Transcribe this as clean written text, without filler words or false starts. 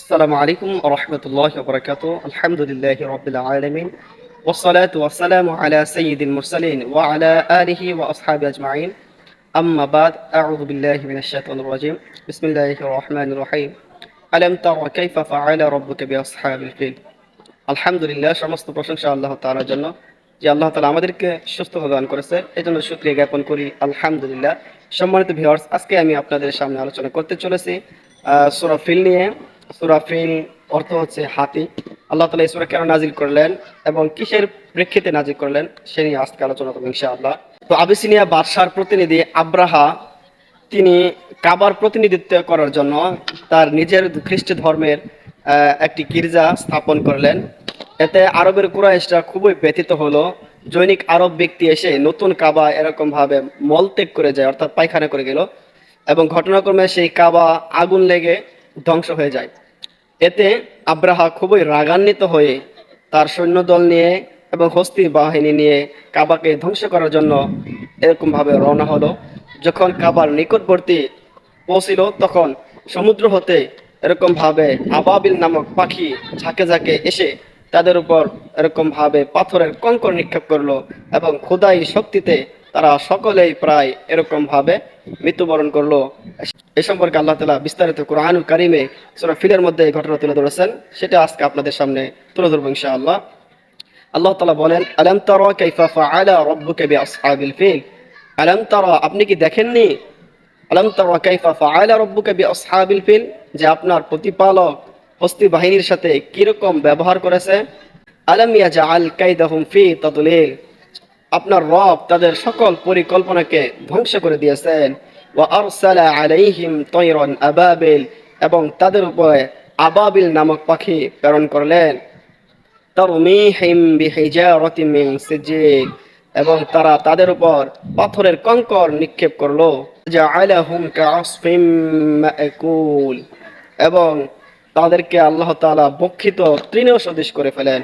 السلام عليكم ورحمة الله وبركاته الحمد لله رب العالمين والصلاة والسلام على سيد المرسلين وعلى آله وأصحابه أجمعين أما بعد أعوذ بالله من الشيطان الرجيم بسم الله الرحمن الرحيم ألم تر كيف فعل ربك بأصحاب الفيل আলহামদুলিল্লাহ সমস্ত প্রশংসা আল্লাহ তাআলার জন্য যে আল্লাহ তাআলা আমাদেরকে সুস্থতা দান করেছে এজন্য শুকরিয়া জ্ঞাপন করি আলহামদুলিল্লাহ। সম্মানিত ভিউয়ার্স, আজকে আমি আপনাদের সামনে আলোচনা করতে চলেছি সূরা ফিল নিয়ে। সূরা ফিল অর্থ হচ্ছে হাতি। আল্লাহ তাআলা এই সূরা কেন নাজিল করলেন এবং কিসের প্রেক্ষিতে নাজিল করলেন সে নিয়ে আজকে আলোচনা করব ইনশাআল্লাহ। তো আবিসিনিয়া বাদশার প্রতিনিধি আব্রাহা তিনি কাবার প্রতিনিধিত্ব করার জন্য তার নিজের খ্রিস্ট ধর্মের একটি গির্জা স্থাপন করলেন। এতে আরবের কুরাইশরা খুবই ব্যথিত হলো। জৈনিক আরব ব্যক্তি এসে নতুন কাবা এরকম ভাবে মলত্যাগ করে যায়, অর্থাৎ পায়খানা করে গেল, এবং ঘটনাক্রমে সেই কাবা আগুন লেগে ধ্বংস হয়ে যায়। এতে আব্রাহা খুবই রাগান্বিত হয়ে তার সৈন্যদল নিয়ে এবং হস্তি বাহিনী নিয়ে কাবাকে ধ্বংস করার জন্য এরকম ভাবে রওনা হলো। যখন কাবার নিকটবর্তী পৌঁছিল তখন সমুদ্র হতে এরকম ভাবে আবাবিল নামক পাখি ঝাঁকে ঝাঁকে এসে তাদের উপর এরকম ভাবে পাথরের কঙ্কর নিক্ষেপ করলো এবং খোদাই শক্তিতে তারা সকলেই প্রায় এরকম ভাবে মৃত্যুবরণ করলো। এ সম্পর্কে আল্লাহ তাআলা বিস্তারিত কুরআনুল কারীমে সূরা ফিলের মধ্যে এই ঘটনা তুলে ধরেছেন, সেটা আজকে আপনাদের সামনে তুলে ধরবো ইনশাআল্লাহ। আল্লাহ তাআলা বলেন, আলাম তারা কাইফা ফাআলা রাব্বুকা বিআসহাবিল ফিল। আলাম তারা, আপনি কি দেখেননি? আলাম তারা কাইফা ফাআলা রাব্বুকা বিআসহাবিল ফিল, যে আপনার প্রতিপালক হস্তি বাহিনীর সাথে কিরকম ব্যবহার করেছে। আলাম ইয়াজআল কাইদাহুম ফি তাদলিল, আপনার রব তাদের সকল পরিকল্পনাকে ধ্বংস করে দিয়েছেন। ওয়া আরসালা আলাইহিম তায়রান আবাবিল, এবং তাদের উপরে আবাবিল নামক পাখি প্রেরণ করলেন। তারমিহিম বিহিজারাতিন মিন সিজিল, এবং তারা তাদের উপর পাথরের কঙ্কর নিক্ষেপ করলো। জাআলাহুম কাআসফিম মাকুল, এবং তাদেরকে আল্লাহ তাআলা বক্ষিত তৃণেও সদৃশ করে ফেলেন।